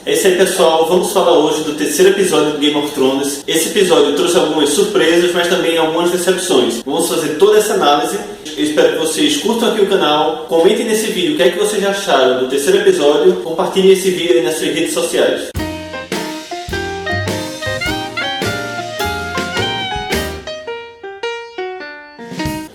É isso aí, pessoal, vamos falar hoje do terceiro episódio do Game of Thrones. Esse episódio trouxe algumas surpresas, mas também algumas decepções. Vamos fazer toda essa análise. Eu espero que vocês curtam aqui o canal, comentem nesse vídeo o que é que vocês acharam do terceiro episódio, compartilhem esse vídeo aí nas suas redes sociais.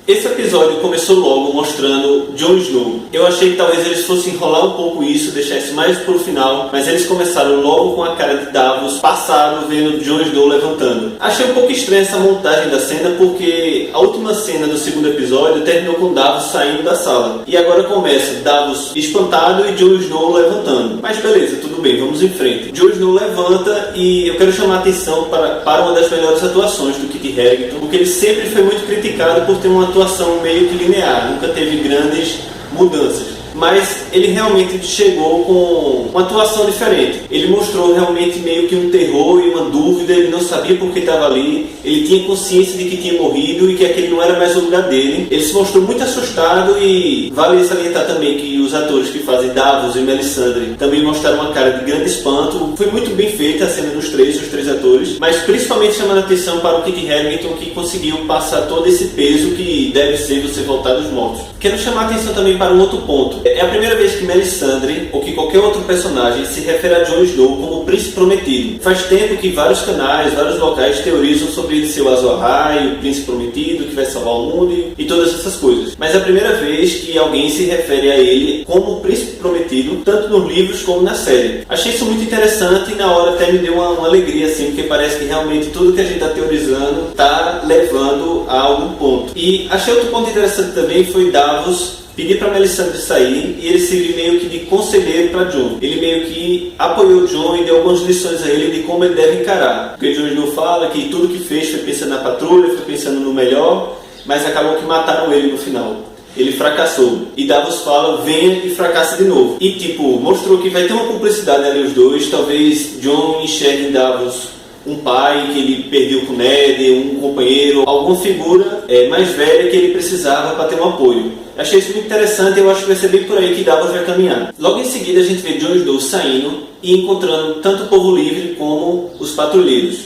Esse episódio começou logo mostrando Jon Snow. Eu achei que talvez eles fossem enrolar um pouco isso, deixar isso mais pro final, mas eles começaram logo com a cara de Davos passado, vendo Jon Snow levantando. Achei um pouco estranha essa montagem da cena, porque a última cena do segundo episódio terminou com Davos saindo da sala. E agora começa Davos espantado e Jon Snow levantando. Mas beleza, tudo bem, vamos em frente. Jon Snow levanta e eu quero chamar a atenção para uma das melhores atuações do Kit Harington, porque ele sempre foi muito criticado por ter uma atuação meio que linear, nunca teve grandes mudanças, mas ele realmente chegou com uma atuação diferente. Ele mostrou realmente meio que um terror e uma dúvida, ele não sabia por que estava ali, ele tinha consciência de que tinha morrido e que aquele não era mais o lugar dele. Ele se mostrou muito assustado e vale salientar também que os atores que fazem Davos e Melisandre também mostraram uma cara de grande espanto. Foi muito bem feita a cena dos três, os três atores, mas principalmente chamando a atenção para o Kit Harington, que conseguiu passar todo esse peso que deve ser você voltar dos mortos. Quero chamar a atenção também para um outro ponto. É a primeira vez que Melisandre, ou que qualquer outro personagem, se refere a Jon Snow como o príncipe prometido. Faz tempo que vários canais, vários locais teorizam sobre ele ser o Azor Ahai, o príncipe prometido, que vai salvar o mundo e todas essas coisas. Mas é a primeira vez que alguém se refere a ele como o príncipe prometido, tanto nos livros como na série. Achei isso muito interessante e na hora até me deu uma alegria, assim, porque parece que realmente tudo que a gente está teorizando está levando a algum ponto. E achei outro ponto interessante também foi Davos pedir para Melisandre sair e ele servir meio que de conselheiro para Jon. Ele meio que apoiou Jon e deu algumas lições a ele de como ele deve encarar. Porque Jon Snow fala que tudo que fez foi pensando na patrulha, foi pensando no melhor, mas acabou que mataram ele no final. Ele fracassou. E Davos fala, venha e fracassa de novo. E tipo, mostrou que vai ter uma cumplicidade ali os dois. Talvez Jon enxergue em Davos um pai que ele perdeu com Ned, um companheiro, alguma figura mais velha que ele precisava para ter um apoio. Achei isso muito interessante e eu acho que vai ser bem por aí que Davos vai caminhar. Logo em seguida a gente vê Jon Snow saindo e encontrando tanto o povo livre como os patrulheiros.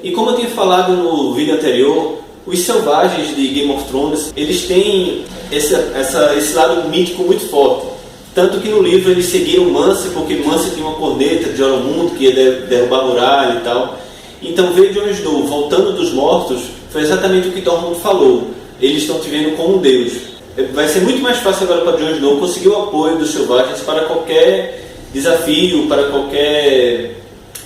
E como eu tinha falado no vídeo anterior, os selvagens de Game of Thrones, eles têm esse lado mítico muito forte. Tanto que no livro eles seguiram Mance, porque Mance tinha uma corneta de Oromundo que ia derrubar a muralha e tal. Então ver Jon Snow voltando dos mortos foi exatamente o que Tormund falou. Eles estão te vendo como um deus. Vai ser muito mais fácil agora para Jon Snow conseguir o apoio dos selvagens para qualquer desafio, para qualquer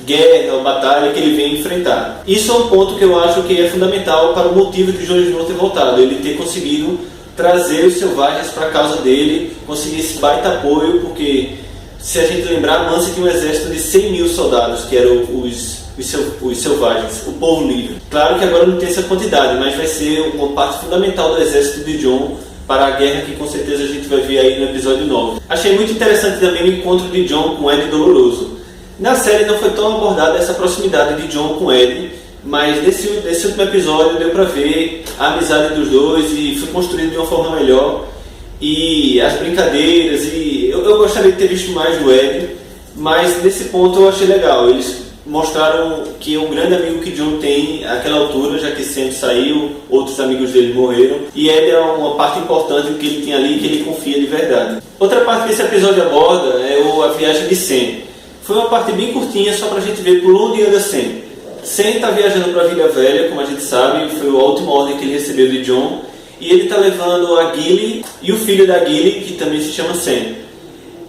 guerra ou batalha que ele venha enfrentar. Isso é um ponto que eu acho que é fundamental para o motivo de Jon Snow ter voltado. Ele ter conseguido trazer os selvagens para a causa dele, conseguir esse baita apoio, porque se a gente lembrar, Mance tinha um exército de 100 mil soldados, que eram os selvagens, o povo livre. Claro que agora não tem essa quantidade, mas vai ser uma parte fundamental do exército de Jon para a guerra que com certeza a gente vai ver aí no episódio 9. Achei muito interessante também o encontro de Jon com Ed Doloroso. Na série não foi tão abordada essa proximidade de Jon com Ed, mas nesse último episódio deu para ver a amizade dos dois e foi construído de uma forma melhor. E as brincadeiras, e eu gostaria de ter visto mais do Ed, mas nesse ponto eu achei legal. Eles mostraram que é um grande amigo que Jon tem àquela altura, já que Sam saiu, outros amigos dele morreram, e Ed é uma parte importante do que ele tem ali, que ele confia de verdade. Outra parte que esse episódio aborda é a viagem de Sam. Foi uma parte bem curtinha, só pra gente ver por onde anda Sam. Sam está viajando para a Vila Velha, como a gente sabe, foi a última ordem que ele recebeu de Jon, e ele está levando a Gilly e o filho da Gilly, que também se chama Sam.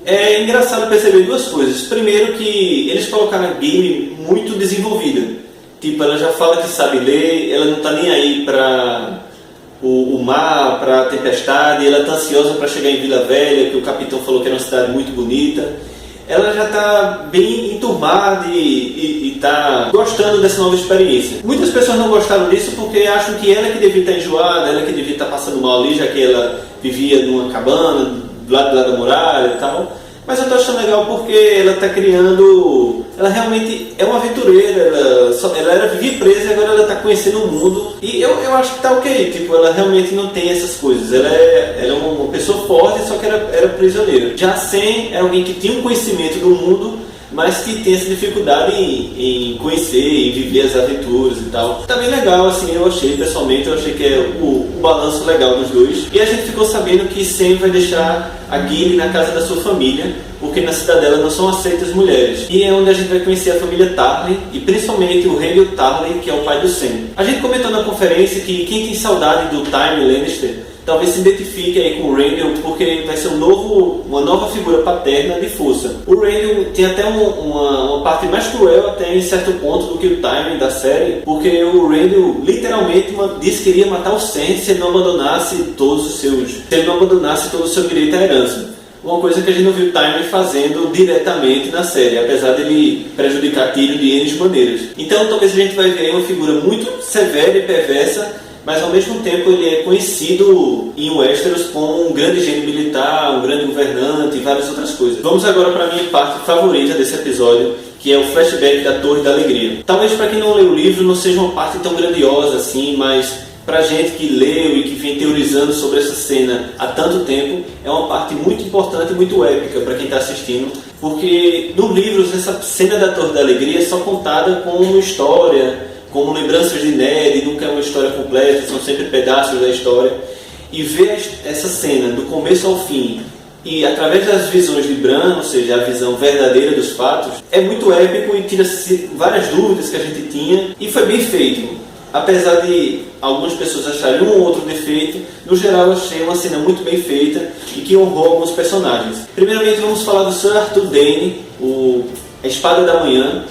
É engraçado perceber duas coisas. Primeiro que eles colocaram a Gilly muito desenvolvida. Tipo, ela já fala que sabe ler, ela não está nem aí para o mar, para a tempestade, ela está ansiosa para chegar em Vila Velha, que o capitão falou que era uma cidade muito bonita. Ela já está bem enturmada e está gostando dessa nova experiência. Muitas pessoas não gostaram disso porque acham que ela que devia estar enjoada, ela que devia estar passando mal ali, já que ela vivia numa cabana do lado da muralha e tal. Mas eu tô achando legal porque ela tá criando... Ela realmente é uma aventureira, ela vivia presa e agora ela tá conhecendo o mundo. E eu acho que tá ok, tipo, ela realmente não tem essas coisas. Ela é uma pessoa forte, só que era prisioneira. Já Sam é alguém que tinha um conhecimento do mundo, mas que tem essa dificuldade em conhecer, em viver as aventuras e tal. Tá bem legal, assim, eu achei, pessoalmente, eu achei que é o balanço legal dos dois. E a gente ficou sabendo que Sam vai deixar a Gilly na casa da sua família, porque na cidadela não são aceitas mulheres. E é onde a gente vai conhecer a família Tarly, e principalmente o Randall Tarly, que é o pai do Sam. A gente comentou na conferência que quem tem saudade do Tywin Lannister talvez se identifique aí com o Randall, porque vai ser uma nova figura paterna de força. O Randall tem até uma parte mais cruel até em certo ponto do que o Tywin da série, porque o Randall literalmente disse que iria matar o Sam se ele não abandonasse todo o seu direito à herança. Uma coisa que a gente não viu o Tywin fazendo diretamente na série, apesar dele prejudicar Tyrion de N maneiras. Então talvez a gente vai ver uma figura muito severa e perversa, mas ao mesmo tempo ele é conhecido em Westeros como um grande gênio militar, um grande governante e várias outras coisas. Vamos agora para a minha parte favorita desse episódio, que é o flashback da Torre da Alegria. Talvez para quem não leu o livro não seja uma parte tão grandiosa assim, mas pra gente que leu e que vem teorizando sobre essa cena há tanto tempo, é uma parte muito importante e muito épica para quem está assistindo, porque no livro essa cena da Torre da Alegria é só contada como história, como lembranças de Ned, nunca é uma história completa, são sempre pedaços da história. E ver essa cena do começo ao fim, e através das visões de Bran, ou seja, a visão verdadeira dos fatos, é muito épico e tira várias dúvidas que a gente tinha, e foi bem feito. Apesar de algumas pessoas acharem um ou outro defeito, no geral eu achei uma cena muito bem feita e que honrou alguns personagens. Primeiramente vamos falar do Sir Arthur Dayne, a Espada da Manhã,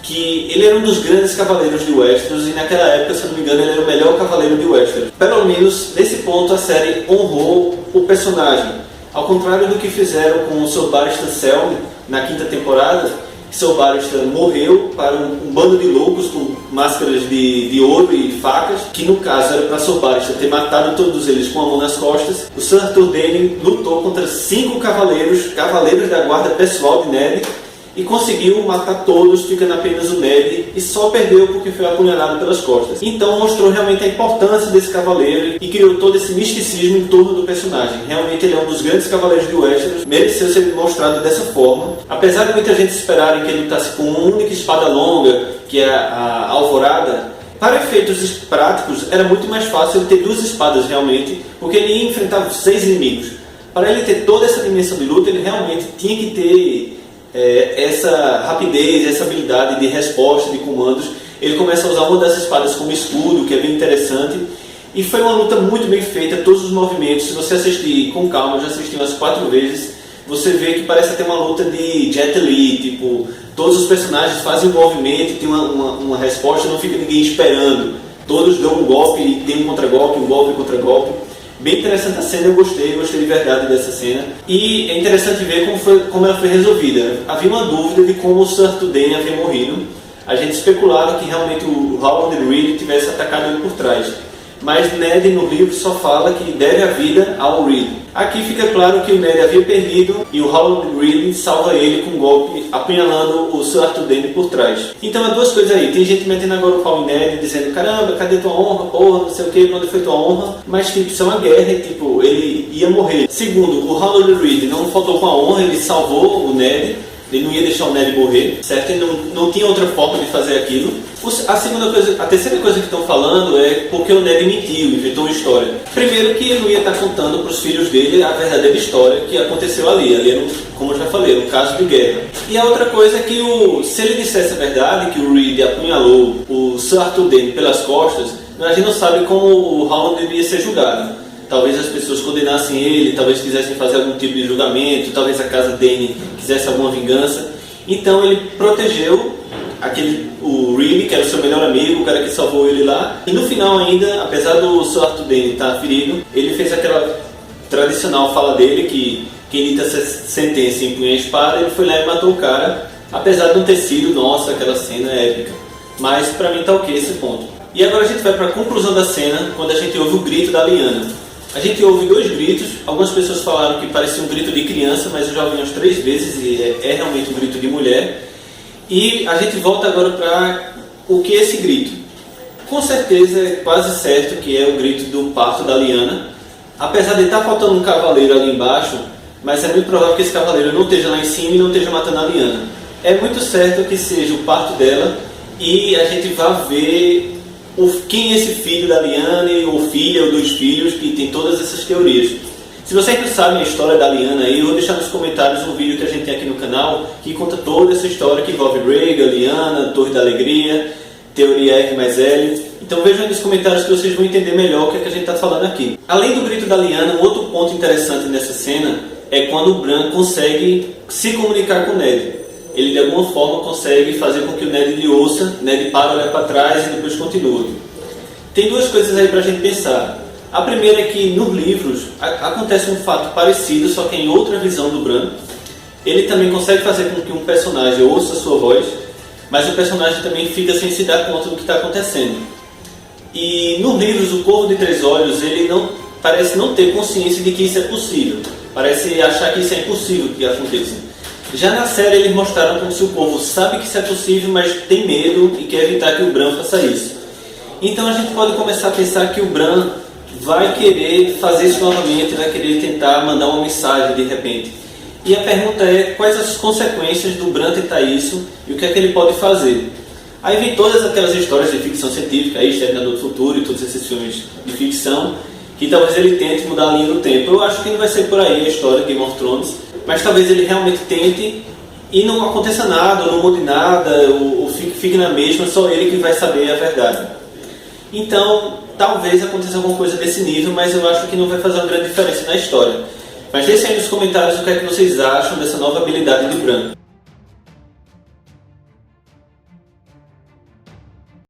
que ele era um dos grandes cavaleiros de Westeros e naquela época, se não me engano, ele era o melhor cavaleiro de Westeros. Pelo menos nesse ponto a série honrou o personagem, ao contrário do que fizeram com o Sir Barristan Selmy na quinta temporada. Sir Barristan morreu para um bando de loucos com máscaras de ouro e facas, que no caso era para Sir Barristan ter matado todos eles com a mão nas costas. O Sir Arthur Dayne lutou contra 5 cavaleiros da guarda pessoal de Ned, e conseguiu matar todos, ficando apenas o Ned, e só perdeu porque foi apunhalado pelas costas. Então mostrou realmente a importância desse cavaleiro e criou todo esse misticismo em torno do personagem. Realmente ele é um dos grandes cavaleiros de Westeros, mereceu ser mostrado dessa forma. Apesar de muita gente esperarem que ele lutasse com uma única espada longa, que é a Alvorada, para efeitos práticos era muito mais fácil ele ter 2 espadas realmente, porque ele ia enfrentar 6 inimigos. Para ele ter toda essa dimensão de luta, ele realmente tinha que ter essa rapidez, essa habilidade de resposta, de comandos. Ele começa a usar uma das espadas como escudo, que é bem interessante, e foi uma luta muito bem feita, todos os movimentos. Se você assistir com calma, eu já assisti umas 4 vezes, você vê que parece até uma luta de Jet Li, tipo, todos os personagens fazem um movimento e tem uma resposta, não fica ninguém esperando, todos dão um golpe e tem um contra-golpe, um golpe e contra-golpe. Bem interessante a cena, eu gostei de verdade dessa cena. E é interessante ver como ela foi resolvida. Havia uma dúvida de como o Sir Arthur Dayne havia morrido. A gente especulava que realmente o Howland Reed tivesse atacado ele por trás. Mas Ned no livro só fala que deve a vida ao Reed. Aqui fica claro que o Ned havia perdido e o Howland Reed salva ele com um golpe, apunhalando o Sir Arthur Dayne por trás. Então há 2 coisas aí. Tem gente metendo agora o pau em Ned, dizendo: caramba, cadê tua honra, porra, não sei o que, onde foi tua honra? Mas tipo, isso é uma guerra e tipo, ele ia morrer. Segundo, o Howland Reed não faltou com a honra, ele salvou o Ned. Ele não ia deixar o Ned morrer, certo? Ele não tinha outra forma de fazer aquilo. A terceira coisa que estão falando é porque o Ned mentiu, inventou uma história. Primeiro que ele não ia estar contando para os filhos dele a verdadeira história que aconteceu ali. Ali era, como eu já falei, um caso de guerra. E a outra coisa é que se ele dissesse a verdade, que o Reed apunhalou o Sir Arthur Dayne pelas costas, a gente não sabe como o Howland ia ser julgado. Talvez as pessoas condenassem ele, talvez quisessem fazer algum tipo de julgamento, talvez a casa Dayne quisesse alguma vingança. Então ele protegeu o Reed, que era o seu melhor amigo, o cara que salvou ele lá. E no final ainda, apesar do Sir Arthur Dayne estar ferido, ele fez aquela tradicional fala dele, que quem dita sentença e empunha a espada, ele foi lá e matou o cara, apesar de não ter sido, nossa, aquela cena épica. Mas pra mim tá ok esse ponto. E agora a gente vai para a conclusão da cena, quando a gente ouve o grito da Lyanna. A gente ouve 2 gritos, algumas pessoas falaram que parecia um grito de criança, mas eu já ouvi umas 3 vezes e é realmente um grito de mulher. E a gente volta agora para o que é esse grito. Com certeza é quase certo que é o grito do parto da Lyanna, apesar de estar faltando um cavaleiro ali embaixo, mas é muito provável que esse cavaleiro não esteja lá em cima e não esteja matando a Lyanna. é muito certo que seja o parto dela e a gente vai ver quem é esse filho da Lyanna, ou filha, ou dos filhos, que tem todas essas teorias. Se vocês não sabem a história da Lyanna aí, eu vou deixar nos comentários um vídeo que a gente tem aqui no canal que conta toda essa história que envolve Rhaegar, Lyanna, Torre da Alegria, teoria R mais L. Então vejam aí nos comentários que vocês vão entender melhor o que é que a gente está falando aqui. Além do grito da Lyanna, um outro ponto interessante nessa cena é quando o Bran consegue se comunicar com o Ned. Ele de alguma forma consegue fazer com que o Ned lhe ouça, Ned para, olha para trás e depois continua. Tem duas coisas aí para a gente pensar. A primeira é que nos livros acontece um fato parecido, só que em outra visão do Bran. Ele também consegue fazer com que um personagem ouça a sua voz, mas o personagem também fica sem se dar conta do que está acontecendo. E nos livros, o Corvo de Três Olhos, ele parece não ter consciência de que isso é possível. Parece achar que isso é impossível que aconteça. Já na série eles mostraram como se o Corvo sabe que isso é possível, mas tem medo e quer evitar que o Bran faça isso. Então a gente pode começar a pensar que o Bran vai querer fazer isso novamente, vai querer tentar mandar uma mensagem de repente. E a pergunta é, quais as consequências do Bran tentar isso e o que é que ele pode fazer? Aí vem todas aquelas histórias de ficção científica, aí Exterminador do Futuro e todos esses filmes de ficção, que talvez ele tente mudar a linha do tempo. Eu acho que não vai ser por aí a história de Game of Thrones, mas talvez ele realmente tente e não aconteça nada, ou não mude nada, ou fique na mesma, só ele que vai saber a verdade. Então, talvez aconteça alguma coisa desse nível, mas eu acho que não vai fazer uma grande diferença na história. Mas deixem aí nos comentários o que é que vocês acham dessa nova habilidade de Bran.